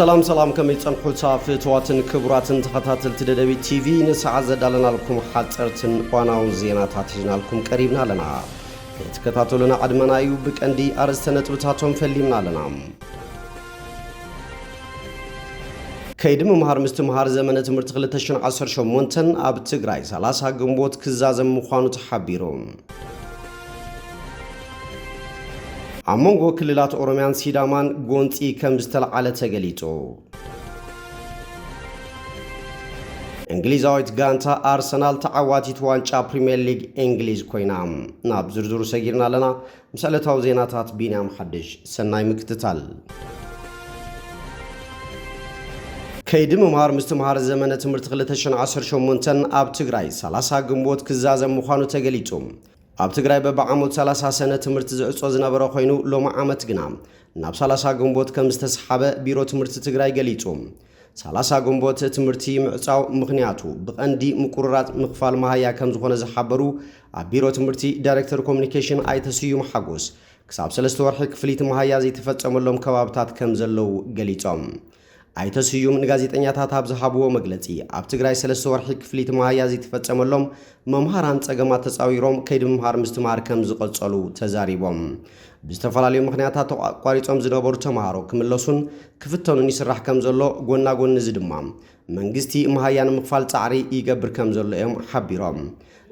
سلام كم يتصنحوا صافيتواتن كبراتن تخطاتل تدبي تي في نسعى زدالنا لكم حصرتن قناون زينات هاتجنا لكم قريبنا لنا تكتاتلنا عدمنا يوبك اندي ارستنت بتاتهم فليمنا لنا كيد ممهر مستمهار زمن تمرت 2010 مونتن اب تግራይ 30 ግንቦት ክዛዘም ምዃኑ ተሓቢሩ አሞንጎ ክልላት ኦሮሚያን ሲዳማን ጎንጺ ከምዝተለዓለ ተገሊጾ እንግሊዛዊት ጋንታ አርሰናል ተዓዋቲት ዋንጫ ፕሪሚየር ሊግ እንግሊዝ ኮይናም ናብ ዝርዝሩ ሰጊርና ለና ምሳሌታው ዜናታት ቢንያም ሐድሽ ሰናይ ምክትታል كيد ممهار مستمهار زمن تمرت 2018 اب تግራይ 30 ግንቦት ክዛዘም ምዃኑ ተገሊጹ اب تግራይ በበዓመት 30 ሰነ ትምርት ዝዕጾ ዝነበረ ኮይኑ ሎማ ዓመት ግና ናብ 30 ግንቦት ከም ዝተሰሓበ ቢሮ ትምርት ትግራይ ገሊጹ 30 ግንቦት ትምርቲ ምዕጻው ምኽንያቱ ብቐንዲ ምቁርራት ምኽፋል ማህያ ከም ዝኾነ ዝሓበሩ ኣብ ቢሮ ትምርቲ ዳይሬክተር ኮሙኒኬሽን ኣይተስዩም ሓጎስ ክሳብ 3 ወርሒ ክፍሊት ማህያ ዘይተፈጸመሎም ከባብታት ከም ዘለው ገሊጾም ኣይተስዩም ንጋዜጠኛታት ኣብ ዝሃብዎ መግለጺ ኣብ ትግራይ 3 ወርሒ ክፍሊት ማህያ ዘይተፈጸመሎም መምሃራን ጸገማት ተጻዊሮም ከይድ መምሃር ምስትማር ከም ዝቐጸሉ ተዛሪቦም ብዝተፈላለዩ ምኽንያታት ተቋሪጾም ዝነበሩ ተማሃሮ ክምለሱን ክፍተኑን ይስራሕ ከም ዘሎ ጎናጎን ዝድማ መንግስቲ ማህያን ምኽፋል ጻዕሪ ይገብር ከም ዘሎ እዮም ሓቢሮም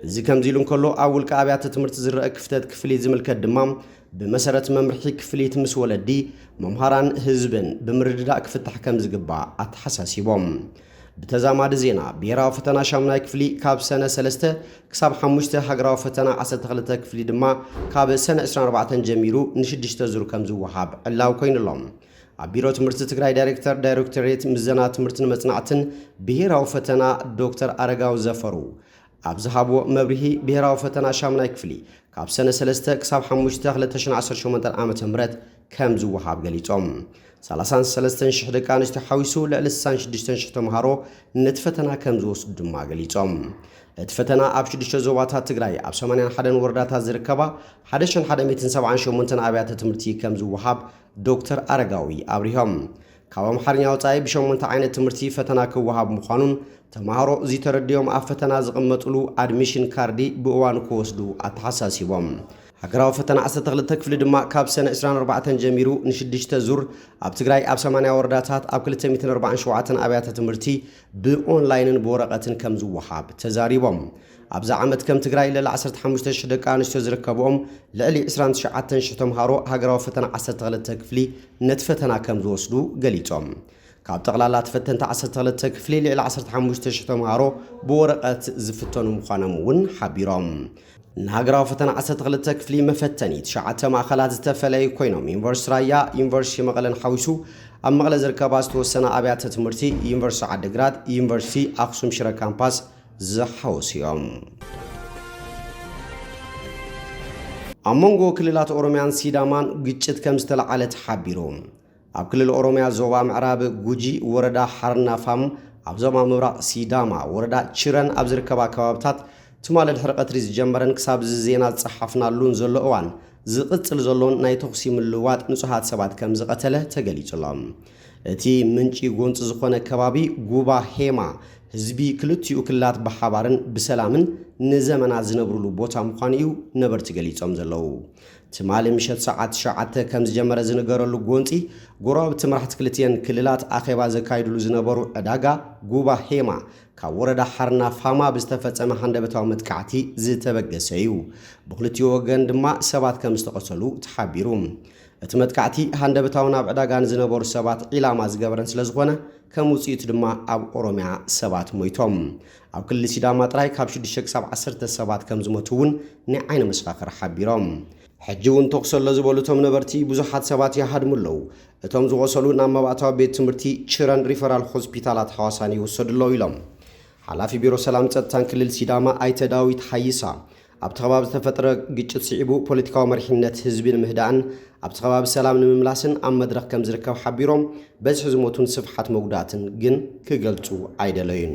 እዚ ከም ዚሉ እንከሎ ኣብ ውልቀ ኣብያተ ትምህርቲ ዝረአ ክፍተት ክፍሊት ዝምልከት ድማ بمسارة ممرحي كفليت مسولدي ممهران هزبن بمرداء كفتح كم زقبا اتحساسيبهم بتزاماد زينا بيراو فتنا شامناي كفلي كاب سنة سلسته كساب حموشته حقراو فتنا عسل تغلطه كفلي دما كاب سنة 24 جميرو نشدش تزرو كم زو وحاب علاو كوين اللهم عبيرو تمرت تقراي دايركتوريت مزانات تمرتن مصنعتن بيراو فتنا دكتور أرقاو زفرو أبزهابو مبرهي بيراو فتنا شامناي كفلي كاب سنة سلسته كساب حموشته 2018 عام تمرت كم زو وحاب قليتهم 33 شهر كانش تحويسو للسان 6 شهر مهارو نتفتنا كم زو صدما قليتهم اتفتنا اب 6 زواتات تግራይ اب 81 ወረዳታት ዝርከባ 1178 ኣብያተ ትምህርቲ ከም ዝወሃብ ዶክተር አረጋዊ አብሪሃም ካባም ሓርኛ ወጻይ ብሸሞንተ ዓይነት ትምህርቲ ፈተና ክወሃብ ምዃኑን ተማሃሮ ዝተረድዮም ኣብ ፈተና ዝቕመጥሉ አድሚሽን ካርዲ ብእዋኑ ክወስዱ ኣተሓሳሲቦም ሃገራዊ ፈተና 12 ክፍሊ ድማ ካብ ሰነ 24 ጀሚሩ ንሽድሽተ ዙር ኣብ ትግራይ ኣብ 80 ወረዳታት ኣብ 247 ኣብያተ ትምህርቲ ብኦንላይንን ብወረቐትን ከም ዝወሃብ ተዛሪቦም ኣብዛ ዓመት ከም ትግራይ ለለ 15000 ደቂ ኣንስትዮ ዝርከብኦም ልዕሊ 29000 ተምሃሮ ሃገራዊ ፈተና 12 ክፍሊ ነቲ ፈተና ከም ዝወስዱ ገሊጾም ካብ ጠቕላላ ተፈተንቲ 12 ክፍሊ ልዕሊ 15000 ተምሃሮ ብወረቐት ዝፍተኑ ምዃኖም እውን ሓቢሮም نهاجراو فتنا 12 كفلي مفتني تشعت ماخلات ዝተፈለዩ ኮይኖም ዩኒቨርሲቲ ራያ ዩኒቨርሲቲ መቀለን ሓዊሱ ኣብ መቀለ ዝርከባ ዝተወሰነ ኣብያተ ትምህርቲ ዩኒቨርሲቲ ዓዲግራት ዩኒቨርሲቲ ኣክሱም ሽረ ካምፓስ ዝሓወስዮም ኣሞንጎ ክልላት ኦሮሚያን ሲዳማን ግጭት ከም ዝተለዓለ ተሓቢሩ ኣብ ክልል ኦሮሚያ ዞባ ምዕራብ ጉጂ ወረዳ ሓርናፋም ኣብ ዞባ ምብራቕ ሲዳማ ወረዳ ችረን ኣብ ዝርከባ ከባብታት تمال الحرقة ريز جمبرن كساب زينات صحفنا اللون زلو اوان زقتل زلون ناي تقسيم اللوات نصحات سبات كم زقتله تقلي جلام اتي منشي قونت زخونة كبابي قوبا هيما هزبي كلتيو كلات بحبارن بسلامن نزمنا زنبرلو بوتا مخانيو نبر تقلي جام زلو تمال مشت ساعات شعاته كم زجمر زنقرلو قونتي قراب تمرحت كلتين كللات اخيبا زكايدلو زنبرو اداغا قوبا هيما كوردا حرنا فاما بستفصم حندبتاو متكعتي زتبغسيو بخلتيو وغن دما سبات كم استقصلو تحبيروم اتمتكعتي حندبتاو ناب عداغان زنبور سبات علاما زغبرن سلازخونه كموصيت دما اب اوروميا سبات مويتوم اب كل سيداما طراي كاب 6 سب 10 سبات كم زمتون ني عين مسفاخر حبيروم حجون تقصل لزبولتهم نبرتي بزحات سبات يهدملو اتم زغسلو نامباتاو بيت تمرتي چرن ريفرال هوسبيتالات حواساني وسدلو يلم حلافي بيرو سلام ጸጥታን ክልል ሲዳማ ኣይተ ዳዊት ሓይሳ ኣብ ተኸባቢ ዝተፈጠረ ግጭት ሲዒቡ ፖለቲካዊ መርሕነት ህዝብን ምህዳን ኣብ ተኸባቢ ሰላም ንምምላስን ኣብ መድረኽ ከም ዝርከብ ሓቢሮም በዝሒ ዝሞቱን ስፍሓት መጉዳትን ግን ክገልጹ ኣይደለዩን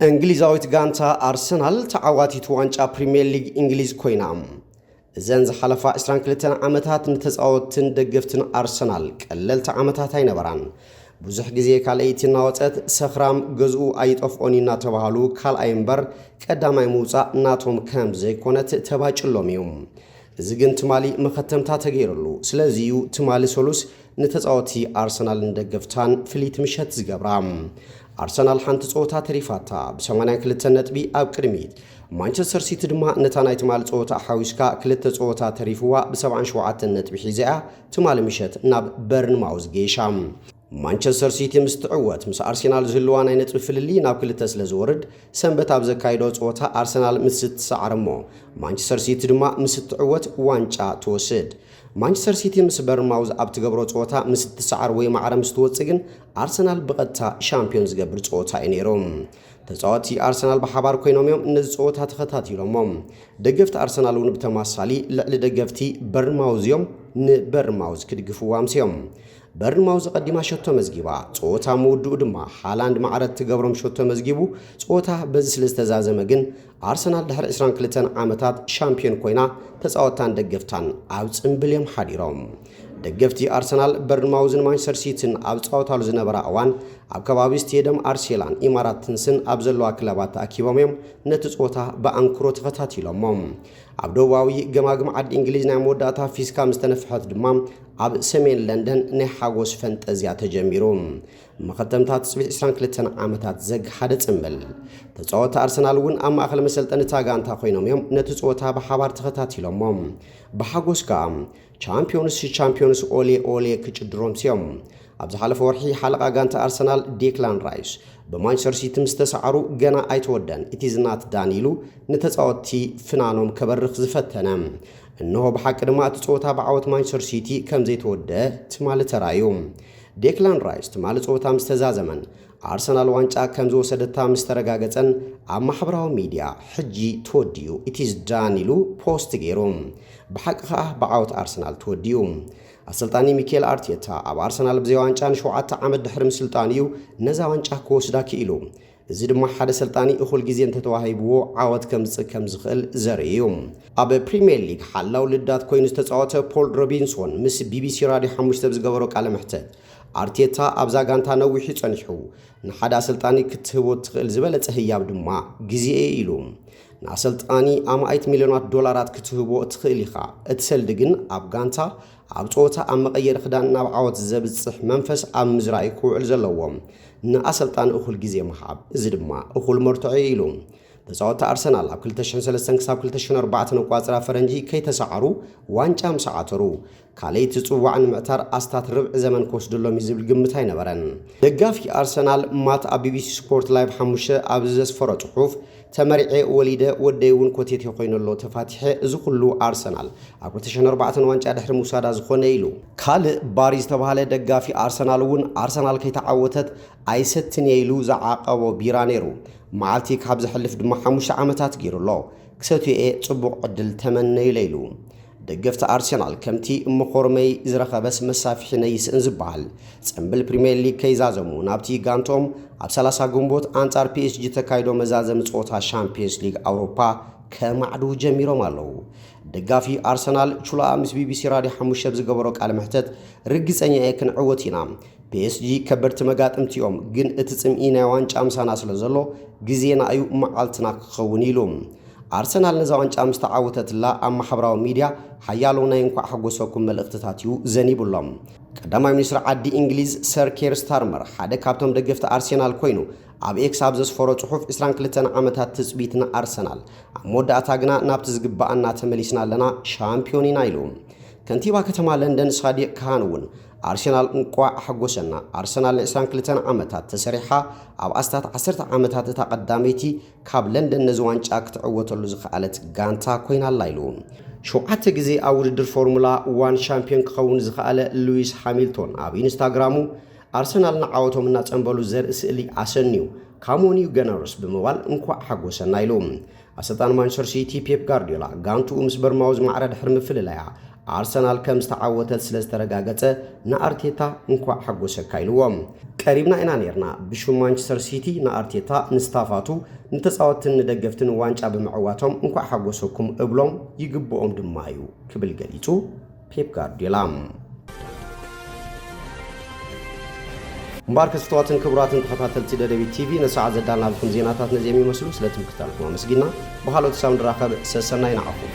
እንግሊዛዊት ጋንታ አርሰናል ተዓዋቲት ዋንጫ ፕሪሚየር ሊግ እንግሊዝ ኮይና እዘን ዝሓለፋ 22 ዓመታት ንተጻወትን ደገፍትን ኣርሰናል ቀለልቲ ዓመታት ኣይነበራን። ብዙሕ ግዜ ካልአይቲ እናወፀት ሰኽራም ገዝኡ ኣይጠፍኦን እናተባሃሉ ካልኣይ እምበር ቀዳማይ ምውፃእ ናቶም ከም ዘይኮነት ተባጭሎም እዮም። እዚ ግን ትማሊ መኸተምታ ተገይረሉ። ስለዚዩ ትማሊ ሰሉስ ንተጻወቲ ኣርሰናልን ደገፍታን ፍሊት ምሸት ዝገብራ። ኣርሰናል ሓንቲ ጸወታ ተሪፋታ ብ82 ነጥቢ ኣብ ቅድሚት ማንቸስተር ሲቲ ድማ ነታ ናይ ትማሊ ጸወታ ሓዊስካ ክልተ ጸወታ ተሪፍዋ ብ77 ነጥቢ ሒዛ ትማሊ ምሸት ናብ በርንማውዝ ጌሻ። ማንቸስተር ሲቲ ምስ ትዕወት ምስ ኣርሰናል ዝህልዋ ናይ ነጥቢ ፍልሊ ናብ ክልተ ስለ ዝወርድ ሰንበት ኣብ ዘካይዶ ጸወታ ኣርሰናል ምስ ትሰዓር እሞ ማንቸስተር ሲቲ ድማ ምስ ትዕወት ዋንጫ ትወስድ። ማንቸስተር ሲቲ ምስ በርንማውዝ ኣብ ትገብሮ ጸወታ ምስ ትሰዓር ወይ ማዕረ ምስ ትወጽእ ግን ኣርሰናል ብቐጥታ ሻምፒዮን ዝገብር ጸወታ እዩ ነይሮም። ተጻወቲ ኣርሰናል ብሓባር ኮይኖም እዮም ነዚ ጸወታ ተኸታቲሎሞም። ደገፍቲ ኣርሰናል እውን ብተማሳሊ ልዕሊ ደገፍቲ በርንማውዝ እዮም ንበርንማውዝ ክድግፍዋ ኣምስዮም። በርንማውዝ ቀዲማ ሸቶ መዝጊባ ጸወታ ምውድኡ ድማ ሃላንድ ማዕረት ትገብሮም ሸቶ መዝጊቡ ጸወታ በዚ ስለ ዝተዛዘመ ግን ኣርሰናል ድሕሪ 22 ዓመታት ሻምፒዮን ኮይና ተጻወታን ደገፍታን ኣብ ጽምብል እዮም ሓዲሮም። ደገፍቲ ኣርሰናል በርንማውዝን ማንቸስተር ሲቲን ኣብ ጸወታሉ ዝነበራ እዋን ኣብ ከባቢ ስቴድየም ኣርሴላን ኢማራትንስን ኣብ ዘለዋ ክለባት ተኣኪቦም እዮም ነቲ ጸወታ ብኣንክሮ ተኸታቲሎሞም። ኣብ ደቡባዊ ገማግም ዓዲ እንግሊዝ ናይ መወዳእታ ፊስካ ምስ ተነፍሐት ድማ ኣብ ሰሜን ለንደን ናይ ሓጎስ ፈንጠዝያ ተጀሚሩ። መኸተምታት ጽቢሕ 22 ዓመታት ዘግ ሓደ ጽምብል ተጻወቲ ኣርሰናል እውን ኣብ ማእኸል መሰልጠኒ እታ ጋንታ ኮይኖም እዮም ነቲ ጸወታ ብሓባር ተኸታቲሎሞም። ብሓጎስ ከዓ ቻምፒዮንስ ኦሌ ኦሌ ክጭድሮም ሲዮም። ኣብ ዝሓለፈ ወርሒ ሓለቓ ጋንታ ኣርሰናል ዴክላን ራይስ ብማንቸስተር ሲቲ ምስ ተሰዓሩ ገና ኣይተወደን እቲ ዝናት ዳን ኢሉ ንተጻወቲ ፍናኖም ከበርኽ ዝፈተነ እንሆ ብሓቂ ድማ እቲ ጸወታ ብዓወት ማንቸስተር ሲቲ ከም ዘይተወደ ትማሊ ተራዩ። ዴክላን ራይስ ትማሊ ጸወታ ምስ ተዛዘመን ኣርሰናል ዋንጫ ከም ዝወሰደታ ምስ ተረጋገጸን ኣብ ማሕበራዊ ሚድያ ሕጂ ተወዲዩ እቲ ዝዳን ኢሉ ፖስት ገይሩ። ብሓቂ ከዓ ብዓወት ኣርሰናል ተወዲዩ። ኣሰልጣኒ ሚኬል ኣርቴታ ኣብ ኣርሰናል ብዘይ ዋንጫ ን7 ዓመት ድሕሪ ምስልጣን እዩ ነዛ ዋንጫ ክወስዳ ክኢሉ። እዚ ድማ ሓደ ሰልጣኒ እኹል ግዜ እንተተዋሂብዎ ዓወት ከም ዝኽእል ዘርኢ እዩ። ኣብ ፕሪምየር ሊግ ሓላው ልዳት ኮይኑ ዝተጻወተ ፖል ሮቢንሶን ምስ ቢቢሲ ራድዮ 5 ዝገበሮ ቃለ መሕተት ኣርቴታ ኣብዛ ጋንታ ነዊሕ ጸኒሑ ንሓደ ኣሰልጣኒ ክትህቦ ትኽእል ዝበለጸ ህያብ ድማ ግዜ ኢሉ። ንኣሰልጣኒ $100 ሚልዮን ክትህቦ ትኽእል ኢኻ እቲ ሰልዲ ግን ኣብ ጋንታ ኣብ ጸወታ ኣብ መቐየሪ ክዳን ናብ ዓወት ዘብጽሕ መንፈስ ኣብ ምዝራእ ክውዕል ዘለዎም ንኣሰልጣኒ እኹል ግዜ ምሃብ እዚ ድማ እኹል መርትዖ ኢሉ። ተጻወቲ ኣርሰናል ኣብ 2003 ክሳብ 2004 ቋጽራ ፈረንጂ ከይተሰዓሩ ዋንጫ ምሰዓተሩ ካልይቲ ጽዋዕ ንምዕታር ኣስታት ርብዕ ዘመን ክወስደሎም ዝብል ግምት ኣይነበረን። ደጋፊ ኣርሰናል ማት ኣብ ቢቢሲ ስፖርት ላይቭ 5 ኣብ ዘስፈሮ ጽሑፍ ተመሪዐ ወሊደ ወደይ እውን ኮቴት ኮይነሎ ተፋቲሐ እዚ ኩሉ ኣርሰናል ኣብ 2004 ዋንጫ ድሕሪ ሙሳዳ ዝኾነ ኢሉ። ካልእ ባሪ ዝተባሃለ ደጋፊ ኣርሰናል እውን ኣርሰናል ከይተዓወተት ኣይሰትን ኢሉ ዝዓቀቦ ቢራ ነይሩ። መዓልቲ ካብ ዝሕልፍ ድማ 5 ዓመታት ገይሩሎ ክሰትየ ጽቡቕ ዕድል ተመነዩ ኢሉ። ደገፍቲ ኣርሰናል ከምቲ እመኮርመይ ዝረኸበስ መሳፊሕ ነይስእን ዝበሃል ጽምብል ፕሪምየር ሊግ ከይዛዘሙ ናብቲ ጋንቶም ኣብ 30 ግንቦት አንጻር ፒኤስጂ ተካይዶ መዛዘም ጸወታ ሻምፒየንስ ሊግ ኣውሮፓ ከማዕዱ ጀሚሮም ኣለዉ። ደጋፊ ኣርሰናል ቹላ ምስ ቢቢሲ ራድዮ 5 ዝገበሮ ቃለ መሕተት ርግጸኛ ክንዕወት ኢና ፒኤስጂ ከበድቲ መጋጥምቲኦም ግን እቲ ጽምኢ ናይ ዋንጫ ምሳና ስለ ዘሎ ግዜና እዩ መዓልትና ክኸውን ኢሉ። ኣርሰናል ነዛ ዋንጫ ምስ ተዓወተትላ ኣብ ማሕበራዊ ሚድያ ሓያሎ ናይ እንኳዕ ሓጎሰኩም መልእኽትታት እዩ ዘኒብሎም። ቀዳማይ ሚኒስትር ዓዲ እንግሊዝ ሰር ኬር ስታርመር ሓደ ካብቶም ደገፍቲ ኣርሰናል ኮይኑ ኣብ ኤክስ ኣብ ዘስፈሮ ጽሑፍ 22 ዓመታት ትጽቢትና ኣርሰናል ኣብ መወዳእታ ግና ናብቲ ዝግባአና ተመሊስና ኣለና ሻምፒዮን ኢና ኢሉ። ከንቲባ ከተማ ለንደን ሳዲቅ ካህን እውን ኣርሰናል እንቋዕ ሓጎሰና ኣርሰናል 22 ዓመታት ተሰሪሓ ኣብ ኣስታት 10 ዓመታት እታ ቀዳመይቲ ካብ ለንደን ነዚ ዋንጫ ክትዕወተሉ ዝኽኣለት ጋንታ ኮይናላ ኢሉ። 7 ግዜ ኣብ ውድድር ፎርሙላ 1 ሻምፒዮን ክኸውን ዝኽኣለ ሉዊስ ሃሚልቶን ኣብ ኢንስታግራሙ ኣርሰናል ንዓወቶም እናጸንበሉ ዘርኢ ስእሊ ኣሰኒዩ ካሞኒዩ ገነርስ ብምባል እንቋዕ ሓጎሰና ኢሉ። ኣሰልጣን ማንቸስተር ሲቲ ፔፕ ጋርዲዮላ ጋንቱ ምስ በርንማውዝ ማዕረ ድሕሪ ምፍልላያ አርሰናል ከምስተዓወተት ስለስተረጋገጸ ንአርቴታ እንኳ ሓጎሰካ ኢልዎም ቀሪብና ኢና ነርና ብሹም ማንቸስተር ሲቲ ንአርቴታ ንስታፋቱ ንተጻወትን ንደገፍትን ዋንጫ ብምዕዋቶም እንኳ ሓጎሰኩም እብሎም ይግብኦም ድማ እዩ ክብል ገሊጹ ፔፕ ጋርዲዮላ مبارك ستواتن كبراتن تخطاتل تدريب تي في نسعى زدالنا لكم زيناتات نزيمي مسلو سلتم كتالكم ومسجينا بحالو تسام دراخب سسناين عفو